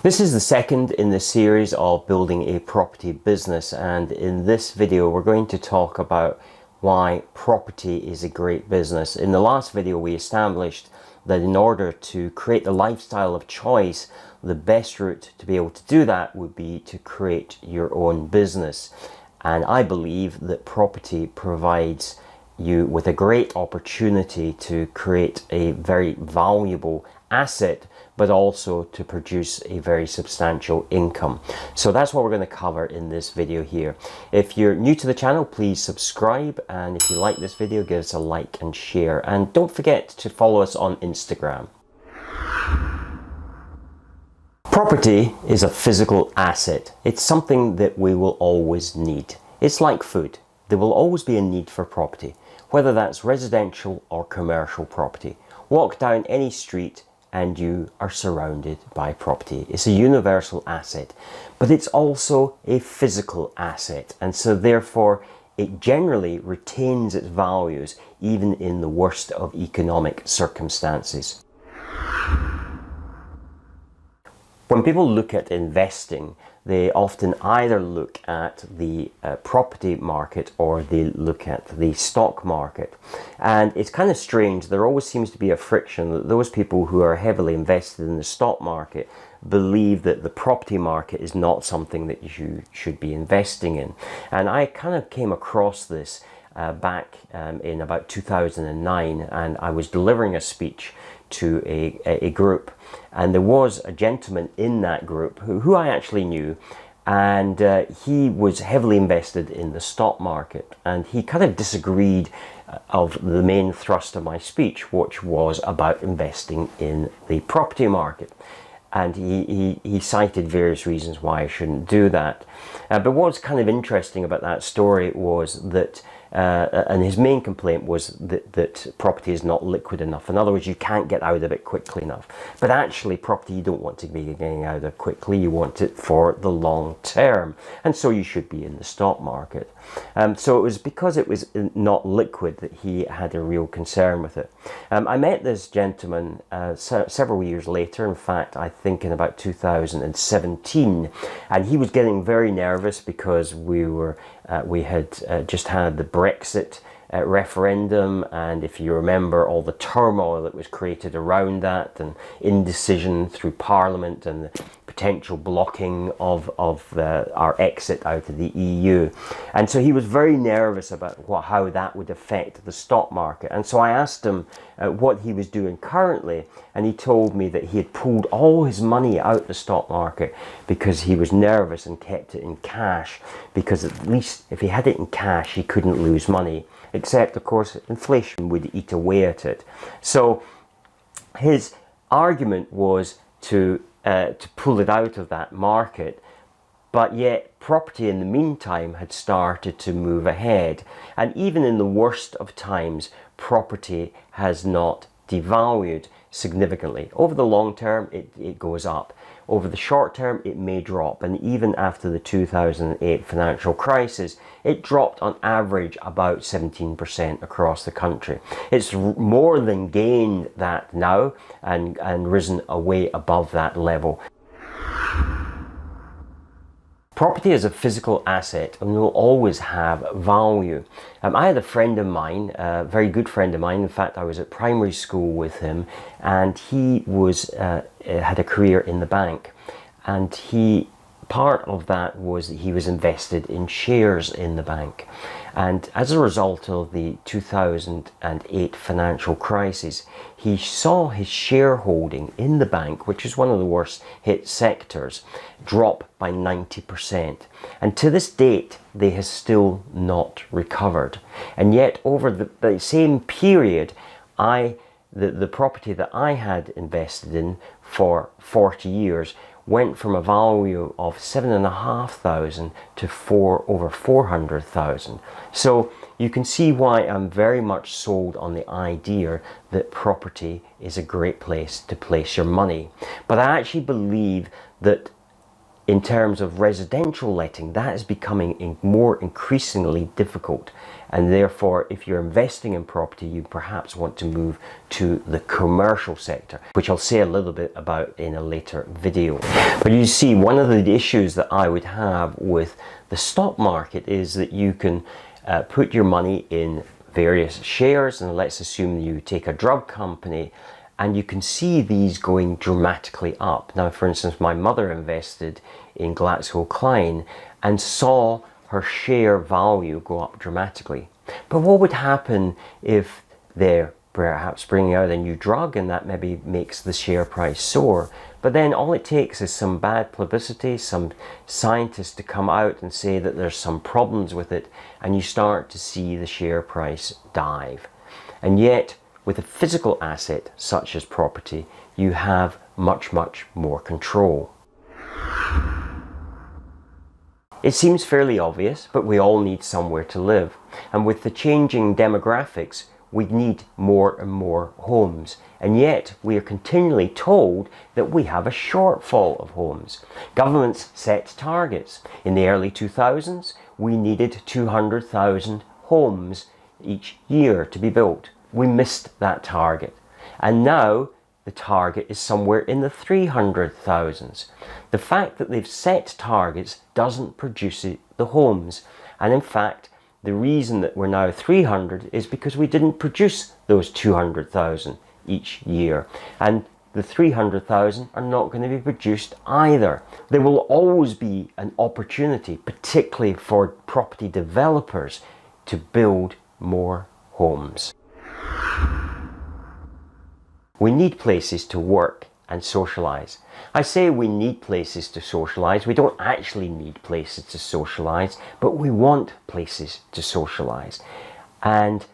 This is the second in the series of building a property business, and in this video we're going to talk about why property is a great business. In the last video we established that in order to create the lifestyle of choice, the best route to be able to do that would be to create your own business. And I believe that property provides you with a great opportunity to create a very valuable asset, but also to produce a very substantial income. So that's what we're going to cover in this video here. If you're new to the channel, please subscribe, and if you like this video, give us a like and share, and don't forget to follow us on Instagram. Property is a physical asset. It's something that we will always need. It's like food. There will always be a need for property, whether that's residential or commercial property. Walk down any street and you are surrounded by property. It's a universal asset, but it's also a physical asset, and so therefore it generally retains its values even in the worst of economic circumstances. When people look at investing, they often either look at the property market or they look at the stock market. And it's kind of strange, there always seems to be a friction that those people who are heavily invested in the stock market believe that the property market is not something that you should be investing in. And I kind of came across this back in about 2009, and I was delivering a speech to a group, and there was a gentleman in that group who I actually knew, and he was heavily invested in the stock market, and he kind of disagreed of the main thrust of my speech, which was about investing in the property market. And he cited various reasons why I shouldn't do that. But what's kind of interesting about that story was that and his main complaint was that property is not liquid enough. In other words, you can't get out of it quickly enough. But actually, property you don't want to be getting out of quickly. You want it for the long term. And so you should be in the stock market. So it was because it was not liquid that he had a real concern with it. I met this gentleman several years later, in fact, I think in about 2017, and he was getting very nervous because we had just had the Brexit referendum, and if you remember all the turmoil that was created around that, and indecision through Parliament, and the potential blocking of our exit out of the EU. And so he was very nervous about how that would affect the stock market. And so I asked him what he was doing currently, and he told me that he had pulled all his money out the stock market because he was nervous and kept it in cash, because at least if he had it in cash he couldn't lose money, except of course inflation would eat away at it. So his argument was to pull it out of that market, but yet property in the meantime had started to move ahead, and even in the worst of times property has not devalued significantly. Over the long term it goes up. Over the short term it may drop, and even after the 2008 financial crisis it dropped on average about 17% across the country. It's more than gained that now and risen way above that level. Property is a physical asset and will always have value. I had a friend of mine, a very good friend of mine. In fact, I was at primary school with him, and he had a career in the bank. And part of that was that he was invested in shares in the bank. And as a result of the 2008 financial crisis, he saw his shareholding in the bank, which is one of the worst hit sectors, drop by 90%. And to this date, they have still not recovered. And yet over the same period, the property that I had invested in for 40 years went from a value of $7,500 to over $400,000. So you can see why I'm very much sold on the idea that property is a great place to place your money. But I actually believe that in terms of residential letting, that is becoming more increasingly difficult. And therefore, if you're investing in property, you perhaps want to move to the commercial sector, which I'll say a little bit about in a later video. But you see, one of the issues that I would have with the stock market is that you can put your money in various shares, and let's assume you take a drug company, and you can see these going dramatically up. Now, for instance, my mother invested in GlaxoSmithKline and saw her share value go up dramatically. But what would happen if they're perhaps bringing out a new drug and that maybe makes the share price soar? But then all it takes is some bad publicity, some scientists to come out and say that there's some problems with it, and you start to see the share price dive. And yet, with a physical asset such as property, you have much, much more control. It seems fairly obvious, but we all need somewhere to live. And with the changing demographics, we need more and more homes. And yet we are continually told that we have a shortfall of homes. Governments set targets. In the early 2000s, we needed 200,000 homes each year to be built. We missed that target. And now the target is somewhere in the 300,000s. The fact that they've set targets doesn't produce the homes. And in fact, the reason that we're now 300 is because we didn't produce those 200,000 each year. And the 300,000 are not going to be produced either. There will always be an opportunity, particularly for property developers, to build more homes. We need places to work and socialize. I say we need places to socialize. We don't actually need places to socialize, but we want places to socialize. And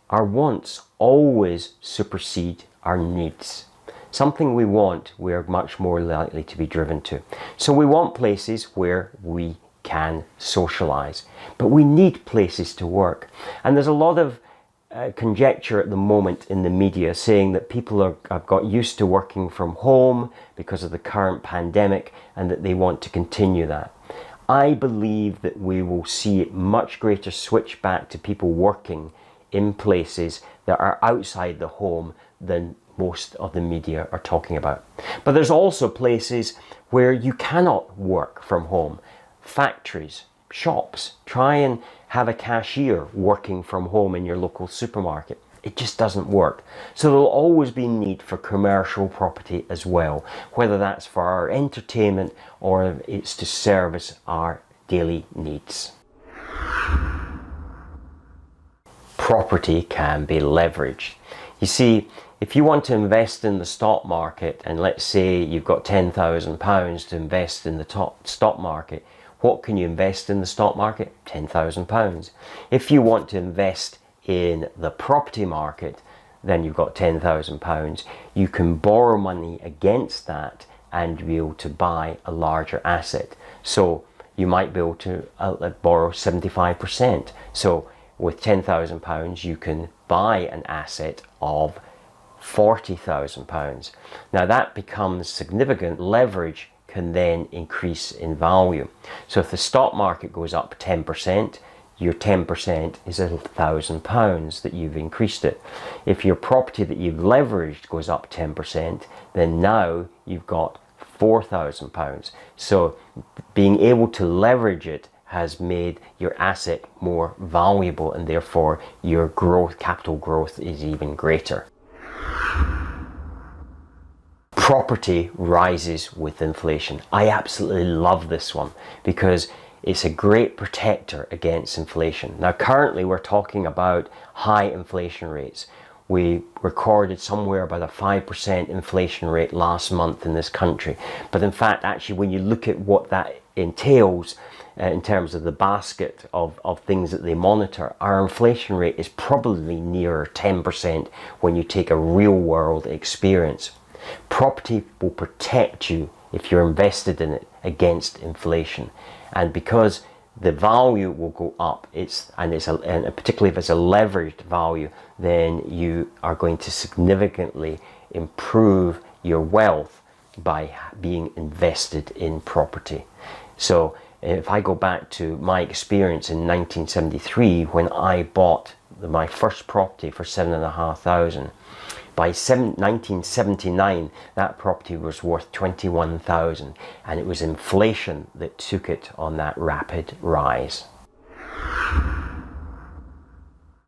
our wants always supersede our needs. Something we want, we're much more likely to be driven to. So we want places where we can socialize, but we need places to work. And there's a lot of conjecture at the moment in the media saying that people have got used to working from home because of the current pandemic and that they want to continue that. I believe that we will see much greater switch back to people working in places that are outside the home than most of the media are talking about. But there's also places where you cannot work from home. Factories, shops. Try and have a cashier working from home in your local supermarket. It just doesn't work. So there'll always be need for commercial property as well, whether that's for our entertainment or it's to service our daily needs. Property can be leveraged. You see, if you want to invest in the stock market, and let's say you've got £10,000 to invest in the stock market, what can you invest in the stock market? £10,000. If you want to invest in the property market, then you've got £10,000. You can borrow money against that and be able to buy a larger asset. So you might be able to borrow 75%. So with £10,000, you can buy an asset of £40,000. Now that becomes significant. Leverage can then increase in value. So if the stock market goes up 10%, your 10% is £1,000 that you've increased it. If your property that you've leveraged goes up 10%, then now you've got £4,000. So being able to leverage it has made your asset more valuable, and therefore your growth, capital growth, is even greater. Property rises with inflation. I absolutely love this one because it's a great protector against inflation. Now currently we're talking about high inflation rates. We recorded somewhere about a 5% inflation rate last month in this country. But in fact, actually, when you look at what that entails in terms of the basket of things that they monitor, our inflation rate is probably nearer 10% when you take a real world experience. Property will protect you if you're invested in it against inflation, and because the value will go up, and particularly if it's a leveraged value, then you are going to significantly improve your wealth by being invested in property. So if I go back to my experience in 1973 when I bought my first property for $7,500, by 1979 that property was worth $21,000, and it was inflation that took it on that rapid rise.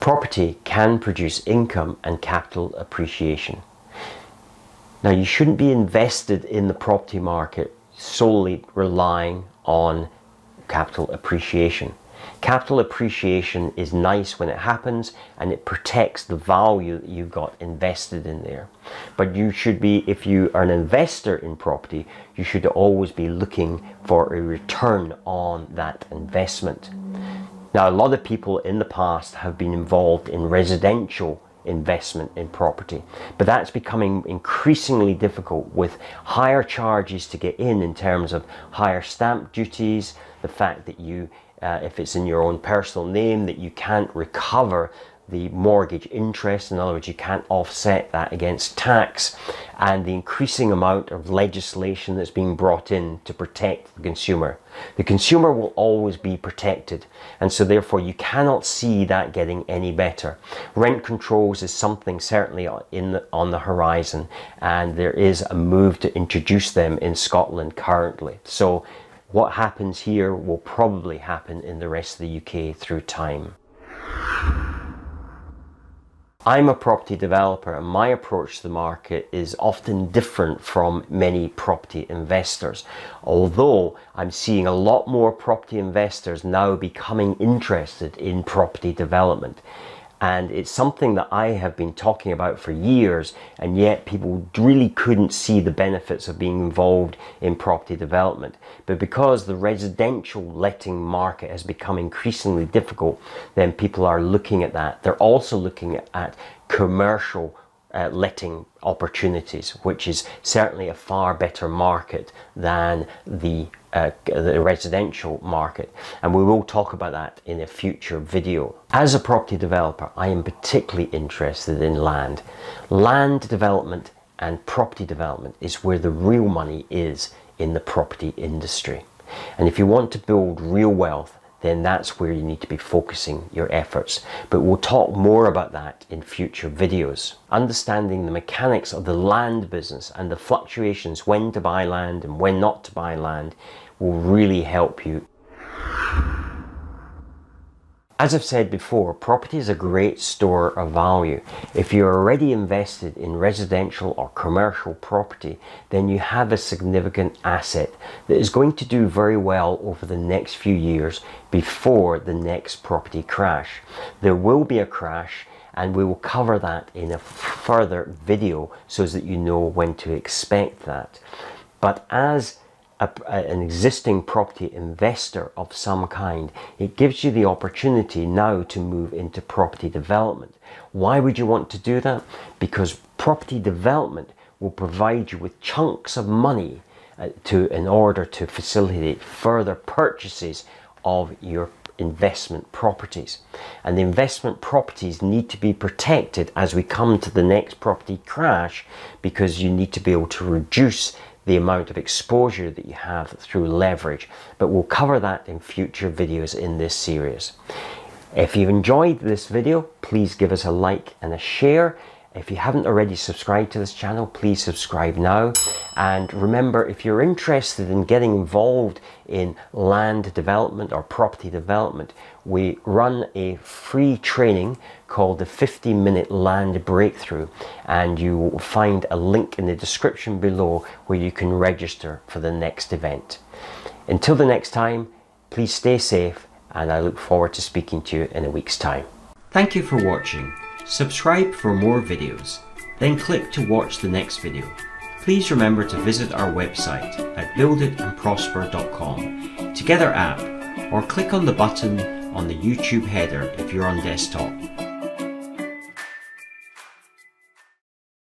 Property can produce income and capital appreciation. Now, you shouldn't be invested in the property market solely relying on capital appreciation. Capital appreciation is nice when it happens and it protects the value that you've got invested in there. But you should be, if you are an investor in property, you should always be looking for a return on that investment. Now, a lot of people in the past have been involved in residential investment in property, but that's becoming increasingly difficult with higher charges to get in terms of higher stamp duties, the fact that you if it's in your own personal name, that you can't recover the mortgage interest. In other words, you can't offset that against tax, and the increasing amount of legislation that's being brought in to protect the consumer. The consumer will always be protected, and so therefore you cannot see that getting any better. Rent controls is something certainly on the horizon, and there is a move to introduce them in Scotland currently. So what happens here will probably happen in the rest of the UK through time. I'm a property developer, and my approach to the market is often different from many property investors. Although I'm seeing a lot more property investors now becoming interested in property development. And it's something that I have been talking about for years, and yet people really couldn't see the benefits of being involved in property development. But because the residential letting market has become increasingly difficult, then people are looking at that. They're also looking at commercial letting opportunities, which is certainly a far better market than the residential market, and we will talk about that in a future video. As a property developer, I am particularly interested in land. Land development and property development is where the real money is in the property industry, and if you want to build real wealth, then that's where you need to be focusing your efforts. But we'll talk more about that in future videos. Understanding the mechanics of the land business and the fluctuations when to buy land and when not to buy land will really help you. As I've said before, property is a great store of value. If you're already invested in residential or commercial property, then you have a significant asset that is going to do very well over the next few years before the next property crash. There will be a crash, and we will cover that in a further video so that you know when to expect that. But as an existing property investor of some kind, it gives you the opportunity now to move into property development. Why would you want to do that? Because property development will provide you with chunks of money in order to facilitate further purchases of your investment properties. And the investment properties need to be protected as we come to the next property crash, because you need to be able to reduce the amount of exposure that you have through leverage. But we'll cover that in future videos in this series. If you've enjoyed this video, please give us a like and a share. If you haven't already subscribed to this channel, please subscribe now. And remember, if you're interested in getting involved in land development or property development, we run a free training called the 50-minute land breakthrough, and you will find a link in the description below where you can register for the next event. Until the next time, please stay safe, and I look forward to speaking to you in a week's time. Thank you for watching. Subscribe for more videos, then click to watch the next video. Please remember to visit our website at builditandprosper.com to get our app, or click on the button on the YouTube header if you're on desktop.